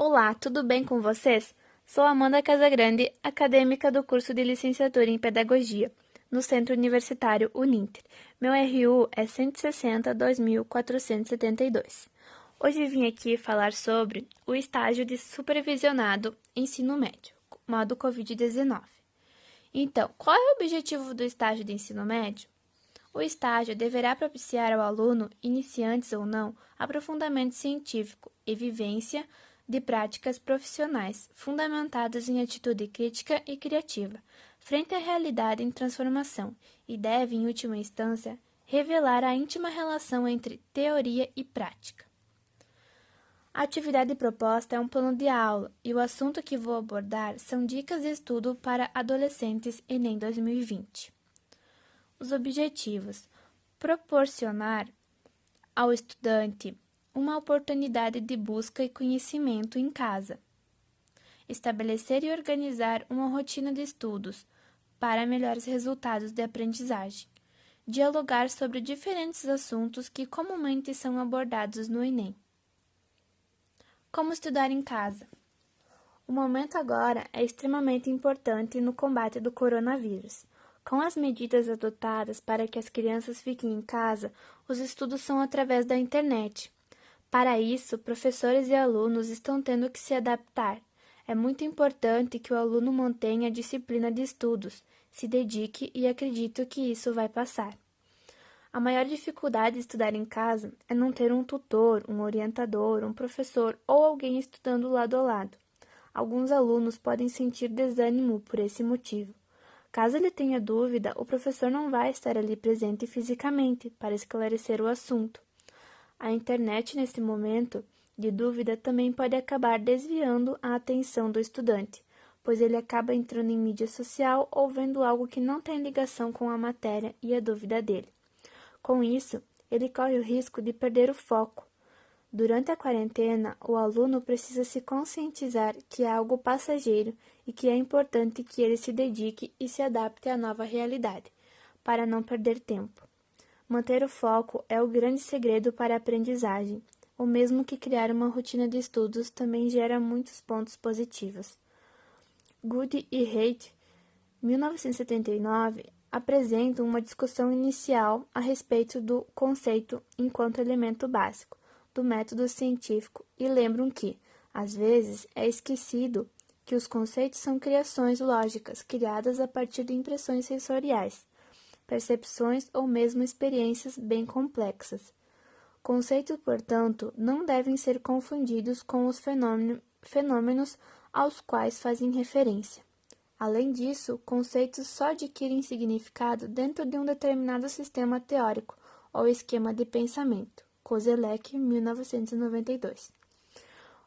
Olá, tudo bem com vocês? Sou Amanda Casagrande, acadêmica do curso de Licenciatura em Pedagogia, no Centro Universitário Uninter. Meu RU é 160.2472. Hoje vim aqui falar sobre o estágio de supervisionado ensino médio, modo Covid-19. Então, qual é o objetivo do estágio de ensino médio? O estágio deverá propiciar ao aluno, iniciantes ou não, aprofundamento científico e vivência de práticas profissionais fundamentadas em atitude crítica e criativa, frente à realidade em transformação, e deve, em última instância, revelar a íntima relação entre teoria e prática. A atividade proposta é um plano de aula e o assunto que vou abordar são dicas de estudo para adolescentes Enem 2020. Os objetivos: proporcionar ao estudante uma oportunidade de busca e conhecimento em casa, estabelecer e organizar uma rotina de estudos para melhores resultados de aprendizagem, dialogar sobre diferentes assuntos que comumente são abordados no Enem. Como estudar em casa? O momento agora é extremamente importante no combate do coronavírus. Com as medidas adotadas para que as crianças fiquem em casa, os estudos são através da internet. Para isso, professores e alunos estão tendo que se adaptar. É muito importante que o aluno mantenha a disciplina de estudos, se dedique e acredito que isso vai passar. A maior dificuldade de estudar em casa é não ter um tutor, um orientador, um professor ou alguém estudando lado a lado. Alguns alunos podem sentir desânimo por esse motivo. Caso ele tenha dúvida, o professor não vai estar ali presente fisicamente para esclarecer o assunto. A internet, nesse momento de dúvida, também pode acabar desviando a atenção do estudante, pois ele acaba entrando em mídia social ou vendo algo que não tem ligação com a matéria e a dúvida dele. Com isso, ele corre o risco de perder o foco. Durante a quarentena, o aluno precisa se conscientizar que é algo passageiro e que é importante que ele se dedique e se adapte à nova realidade, para não perder tempo. Manter o foco é o grande segredo para a aprendizagem, o mesmo que criar uma rotina de estudos também gera muitos pontos positivos. Good e Haidt, 1979, apresentam uma discussão inicial a respeito do conceito enquanto elemento básico do método científico e lembram que, às vezes, é esquecido que os conceitos são criações lógicas criadas a partir de impressões sensoriais, percepções ou mesmo experiências bem complexas. Conceitos, portanto, não devem ser confundidos com os fenômenos aos quais fazem referência. Além disso, conceitos só adquirem significado dentro de um determinado sistema teórico ou esquema de pensamento. Kozelek, 1992.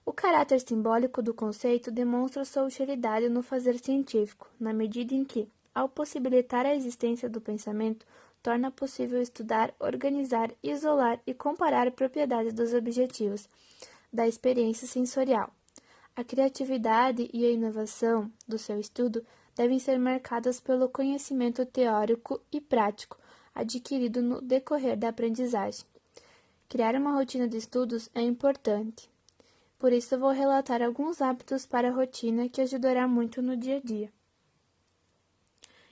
O caráter simbólico do conceito demonstra sua utilidade no fazer científico, na medida em que, ao possibilitar a existência do pensamento, torna possível estudar, organizar, isolar e comparar propriedades dos objetivos da experiência sensorial. A criatividade e a inovação do seu estudo devem ser marcadas pelo conhecimento teórico e prático adquirido no decorrer da aprendizagem. Criar uma rotina de estudos é importante. Por isso, vou relatar alguns hábitos para a rotina que ajudará muito no dia a dia.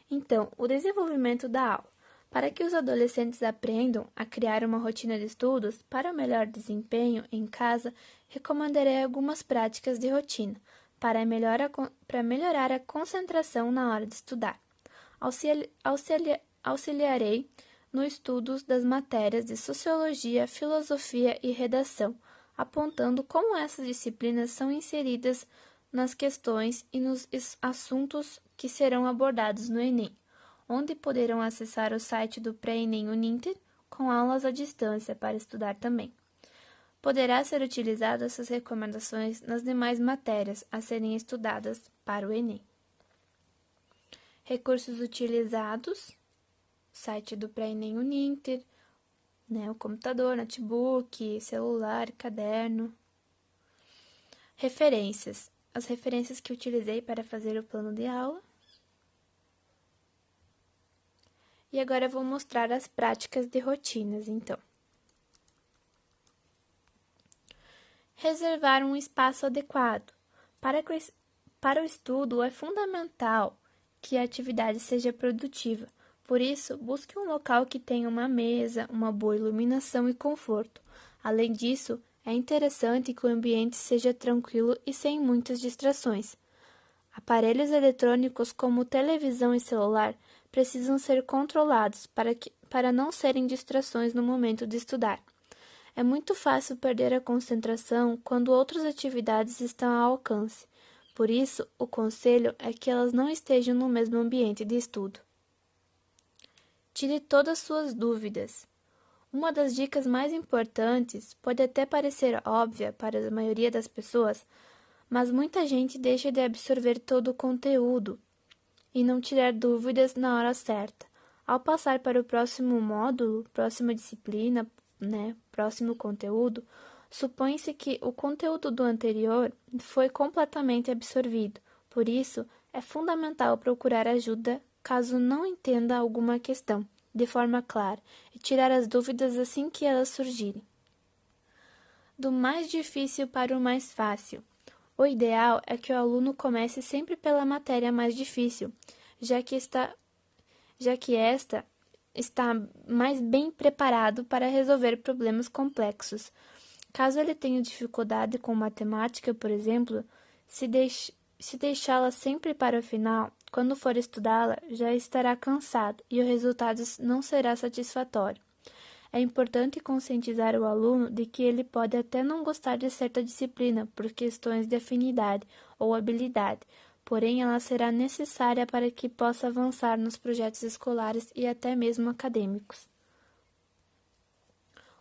Então, o desenvolvimento da aula. Para que os adolescentes aprendam a criar uma rotina de estudos para o melhor desempenho em casa, recomendarei algumas práticas de rotina para melhorar a concentração na hora de estudar. Auxiliarei no estudo das matérias de Sociologia, Filosofia e Redação, apontando como essas disciplinas são inseridas nas questões e nos assuntos que serão abordados no Enem, onde poderão acessar o site do Pré-ENEM Uninter com aulas à distância para estudar também. Poderá ser utilizado essas recomendações nas demais matérias a serem estudadas para o Enem. Recursos utilizados: site do Pré-ENEM Uninter, o computador, notebook, celular, caderno. Referências: as referências que utilizei para fazer o plano de aula. E agora eu vou mostrar as práticas de rotinas, então. Reservar um espaço adequado. Para o estudo, é fundamental que a atividade seja produtiva. Por isso, busque um local que tenha uma mesa, uma boa iluminação e conforto. Além disso, é interessante que o ambiente seja tranquilo e sem muitas distrações. Aparelhos eletrônicos como televisão e celular precisam ser controlados para não serem distrações no momento de estudar. É muito fácil perder a concentração quando outras atividades estão ao alcance. Por isso, o conselho é que elas não estejam no mesmo ambiente de estudo. Tire todas suas dúvidas. Uma das dicas mais importantes pode até parecer óbvia para a maioria das pessoas, mas muita gente deixa de absorver todo o conteúdo e não tirar dúvidas na hora certa. Ao passar para o próximo módulo, próxima disciplina, próximo conteúdo, supõe-se que o conteúdo do anterior foi completamente absorvido. Por isso, é fundamental procurar ajuda caso não entenda alguma questão de forma clara e tirar as dúvidas assim que elas surgirem. Do mais difícil para o mais fácil. O ideal é que o aluno comece sempre pela matéria mais difícil, já que esta está mais bem preparado para resolver problemas complexos. Caso ele tenha dificuldade com matemática, por exemplo, se deixá-la sempre para o final, quando for estudá-la, já estará cansado e o resultado não será satisfatório. É importante conscientizar o aluno de que ele pode até não gostar de certa disciplina por questões de afinidade ou habilidade, porém ela será necessária para que possa avançar nos projetos escolares e até mesmo acadêmicos.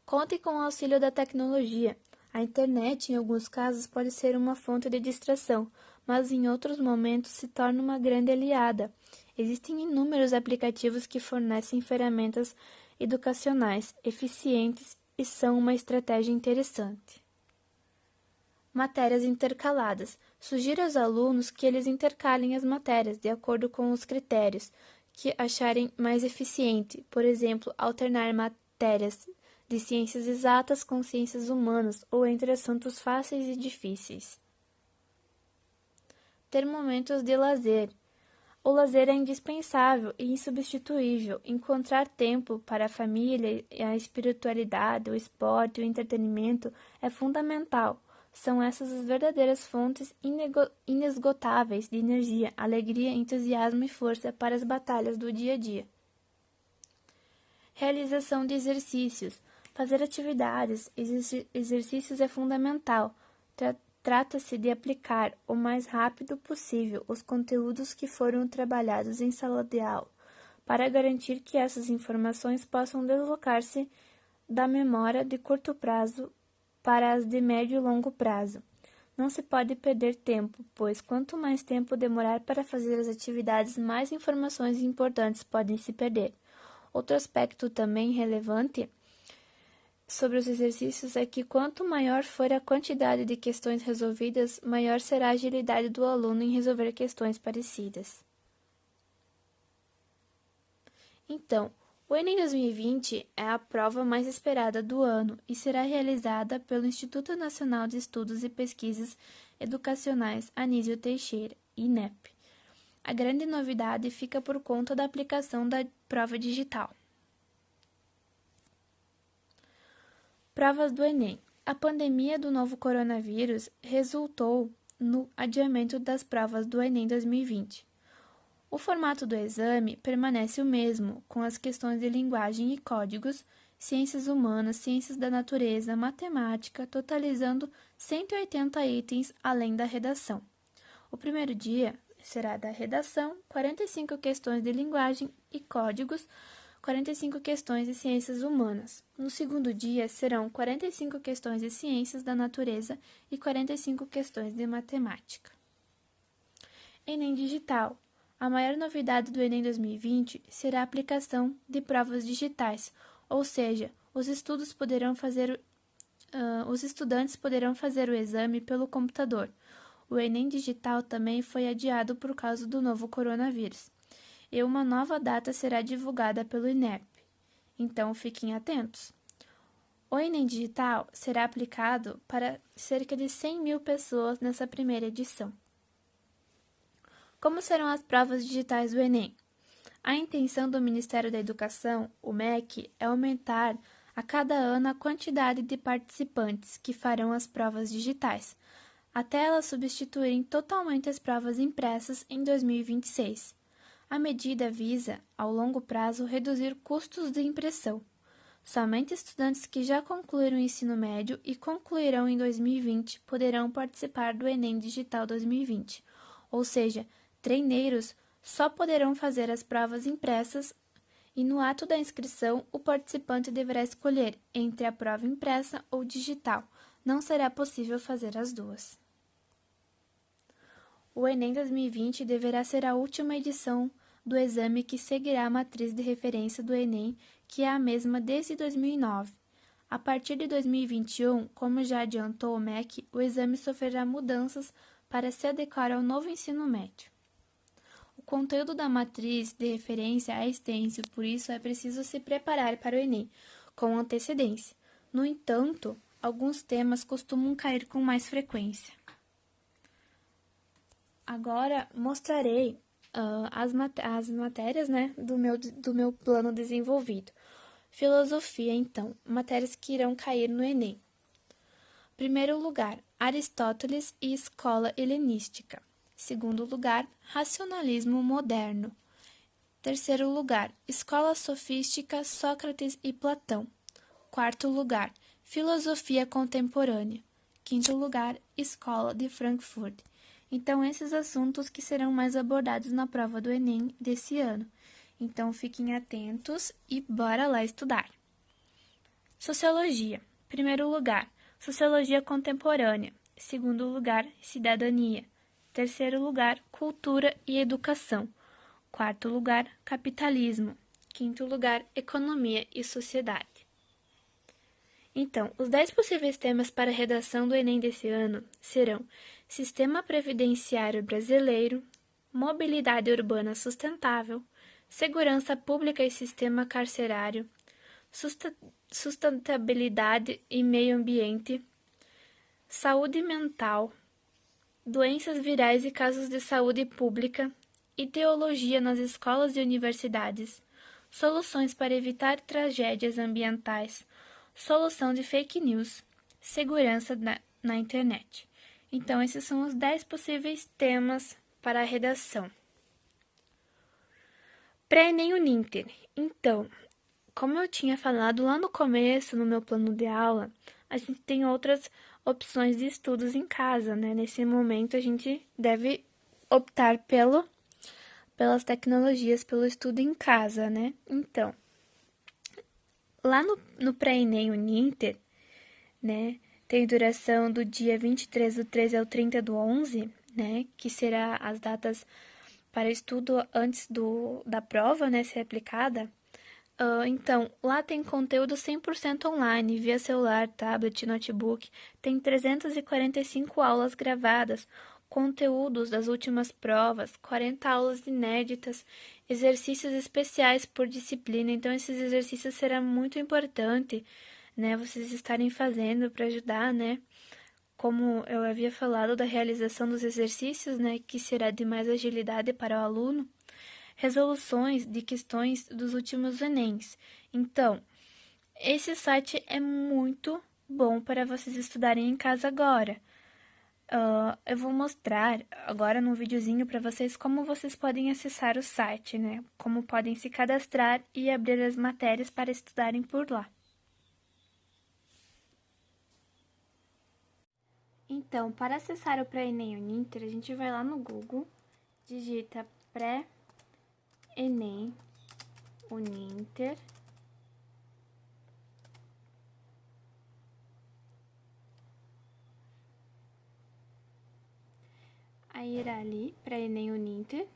Conte com o auxílio da tecnologia. A internet, em alguns casos, pode ser uma fonte de distração, mas em outros momentos se torna uma grande aliada. Existem inúmeros aplicativos que fornecem ferramentas educacionais eficientes e são uma estratégia interessante. Matérias intercaladas. Sugira aos alunos que eles intercalem as matérias de acordo com os critérios que acharem mais eficiente. Por exemplo, alternar matérias de ciências exatas com ciências humanas ou entre assuntos fáceis e difíceis. Ter momentos de lazer. O lazer é indispensável e insubstituível. Encontrar tempo para a família, a espiritualidade, o esporte, o entretenimento é fundamental. São essas as verdadeiras fontes inesgotáveis de energia, alegria, entusiasmo e força para as batalhas do dia a dia. Realização de exercícios. Fazer atividades, exercícios é fundamental. Trata-se de aplicar o mais rápido possível os conteúdos que foram trabalhados em sala de aula, para garantir que essas informações possam deslocar-se da memória de curto prazo para as de médio e longo prazo. Não se pode perder tempo, pois quanto mais tempo demorar para fazer as atividades, mais informações importantes podem se perder. Outro aspecto também relevante sobre os exercícios é que quanto maior for a quantidade de questões resolvidas, maior será a agilidade do aluno em resolver questões parecidas. Então, o Enem 2020 é a prova mais esperada do ano e será realizada pelo Instituto Nacional de Estudos e Pesquisas Educacionais Anísio Teixeira, INEP. A grande novidade fica por conta da aplicação da prova digital. Provas do Enem. A pandemia do novo coronavírus resultou no adiamento das provas do Enem 2020. O formato do exame permanece o mesmo, com as questões de linguagem e códigos, ciências humanas, ciências da natureza, matemática, totalizando 180 itens além da redação. O primeiro dia será da redação, 45 questões de linguagem e códigos, 45 questões de ciências humanas. No segundo dia serão 45 questões de ciências da natureza e 45 questões de matemática. Enem Digital. A maior novidade do Enem 2020 será a aplicação de provas digitais, ou seja, os estudantes poderão fazer o exame pelo computador. O Enem Digital também foi adiado por causa do novo coronavírus, e uma nova data será divulgada pelo INEP. Então, fiquem atentos. O Enem Digital será aplicado para cerca de 100 mil pessoas nessa primeira edição. Como serão as provas digitais do Enem? A intenção do Ministério da Educação, o MEC, é aumentar a cada ano a quantidade de participantes que farão as provas digitais, até elas substituírem totalmente as provas impressas em 2026. A medida visa, ao longo prazo, reduzir custos de impressão. Somente estudantes que já concluíram o ensino médio e concluirão em 2020 poderão participar do Enem Digital 2020, ou seja, treineiros só poderão fazer as provas impressas e no ato da inscrição o participante deverá escolher entre a prova impressa ou digital. Não será possível fazer as duas. O Enem 2020 deverá ser a última edição do exame que seguirá a matriz de referência do Enem, que é a mesma desde 2009. A partir de 2021, como já adiantou o MEC, o exame sofrerá mudanças para se adequar ao novo ensino médio. O conteúdo da matriz de referência é extenso, por isso é preciso se preparar para o Enem com antecedência. No entanto, alguns temas costumam cair com mais frequência. Agora mostrarei as matérias, né, do meu plano desenvolvido. Filosofia, então, matérias que irão cair no Enem. Primeiro lugar, Aristóteles e escola helenística. Segundo lugar, racionalismo moderno. Terceiro lugar, escola sofística, Sócrates e Platão. Quarto lugar, filosofia contemporânea. Quinto lugar, escola de Frankfurt. Então, esses assuntos que serão mais abordados na prova do Enem desse ano. Então, fiquem atentos e bora lá estudar. Sociologia. Primeiro lugar, sociologia contemporânea. Segundo lugar, cidadania. Terceiro lugar, cultura e educação. Quarto lugar, capitalismo. Quinto lugar, economia e sociedade. Então, os 10 possíveis temas para a redação do Enem desse ano serão Sistema Previdenciário Brasileiro, Mobilidade Urbana Sustentável, Segurança Pública e Sistema Carcerário, Sustentabilidade e Meio Ambiente, Saúde Mental, Doenças Virais e Casos de Saúde Pública, Ideologia nas Escolas e Universidades, Soluções para Evitar Tragédias Ambientais, Solução de Fake News, Segurança na Internet. Então, esses são os 10 possíveis temas para a redação. Pré-ENEM Uninter. Então, como eu tinha falado lá no começo, no meu plano de aula, a gente tem outras opções de estudos em casa, né? Nesse momento, a gente deve optar pelas tecnologias, pelo estudo em casa, né? Então, lá no Pré-ENEM Uninter, né, tem duração do dia 23/13 ao 30/11, né, que será as datas para estudo antes da prova, né, ser aplicada. Então, lá tem conteúdo 100% online, via celular, tablet, notebook. Tem 345 aulas gravadas, conteúdos das últimas provas, 40 aulas inéditas, exercícios especiais por disciplina. Então, esses exercícios serão muito importantes, né, vocês estarem fazendo para ajudar, né, como eu havia falado da realização dos exercícios, né, que será de mais agilidade para o aluno. Resoluções de questões dos últimos Enems. Então, esse site é muito bom para vocês estudarem em casa agora. Eu vou mostrar agora num videozinho para vocês como vocês podem acessar o site, né? Como podem se cadastrar e abrir as matérias para estudarem por lá. Então, para acessar o Pré-ENEM Uninter, a gente vai lá no Google, digita Pré-ENEM Uninter. Aí irá ali para Enem Uninter.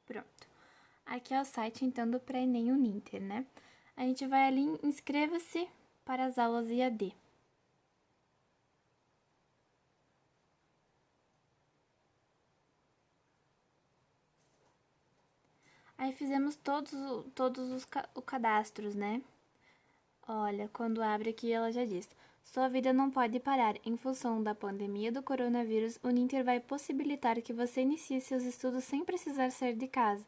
Pronto. Aqui é o site, então, do Pré-ENEM Uninter, né? A gente vai ali em inscreva-se para as aulas EAD. Aí fizemos todos os cadastros, né? Olha, quando abre aqui ela já diz: sua vida não pode parar. Em função da pandemia do coronavírus, o Uninter vai possibilitar que você inicie seus estudos sem precisar sair de casa.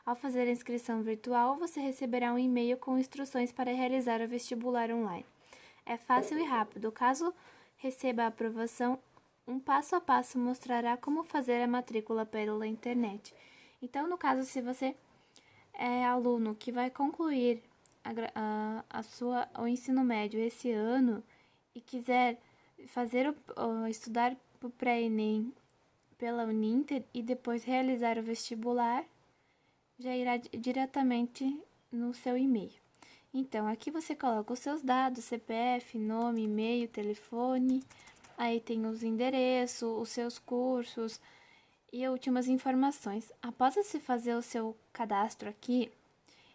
Ao fazer a inscrição virtual, você receberá um e-mail com instruções para realizar o vestibular online. É fácil e rápido. Caso receba a aprovação, um passo a passo mostrará como fazer a matrícula pela internet. Então, no caso, se você é aluno que vai concluir o ensino médio esse ano e quiser estudar para o pré-ENEM pela Uninter e depois realizar o vestibular, já irá diretamente no seu e-mail. Então, aqui você coloca os seus dados, CPF, nome, e-mail, telefone, aí tem os endereços, os seus cursos e últimas informações. Após você fazer o seu cadastro aqui,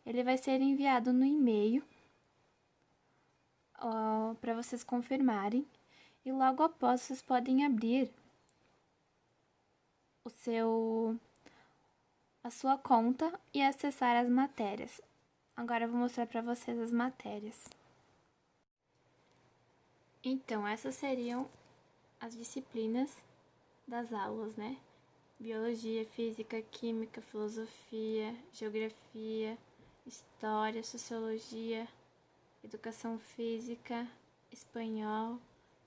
ele vai ser enviado no e-mail para vocês confirmarem. E logo após, vocês podem abrir a sua conta e acessar as matérias. Agora eu vou mostrar para vocês as matérias. Então, essas seriam as disciplinas das aulas, né? Biologia, física, química, filosofia, geografia, história, sociologia, educação física, espanhol,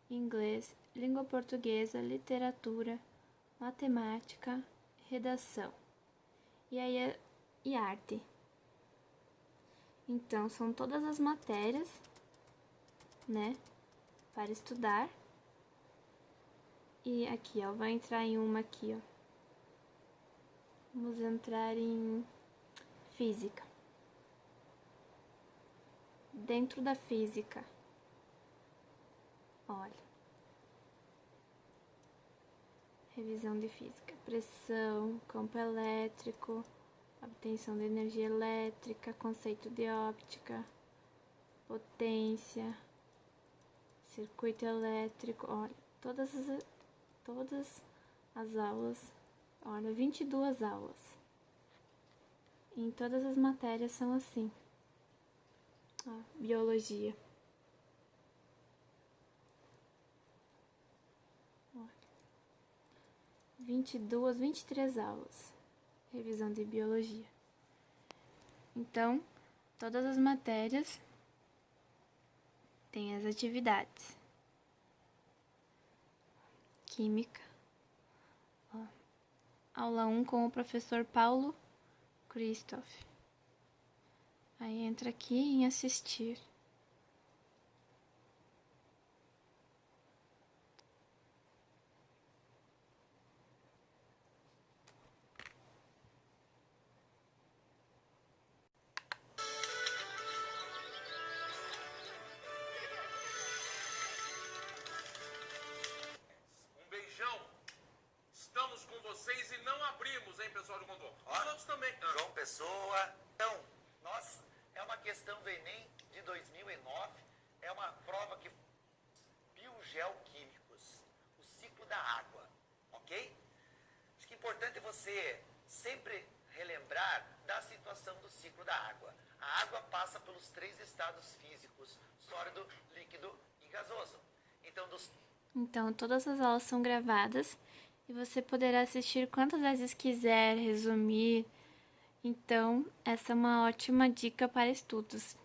inglês, língua portuguesa, literatura, matemática, redação e arte. Então, são todas as matérias, né, para estudar. E aqui, ó, vai entrar em uma aqui, ó. Vamos entrar em física. Dentro da física, olha, revisão de física, pressão, campo elétrico, obtenção de energia elétrica, conceito de óptica, potência, circuito elétrico, olha, todas as aulas, olha, 22 aulas. Em todas as matérias são assim. Ó, biologia. Olha, 23 aulas. Revisão de biologia. Então, todas as matérias têm as atividades. Química. Ó, aula 1 com o professor Paulo Christoph. Aí entra aqui em assistir. Estamos com vocês e não abrimos, hein, pessoal de Gondor? Os outros também. João Pessoa. Então, é uma questão do Enem de 2009. É uma prova que... Biogeoquímicos. O ciclo da água. Ok? Acho que é importante você sempre relembrar da situação do ciclo da água. A água passa pelos 3 estados físicos: sólido, líquido e gasoso. Então, todas as aulas são gravadas e você poderá assistir quantas vezes quiser, resumir. Então, essa é uma ótima dica para estudos.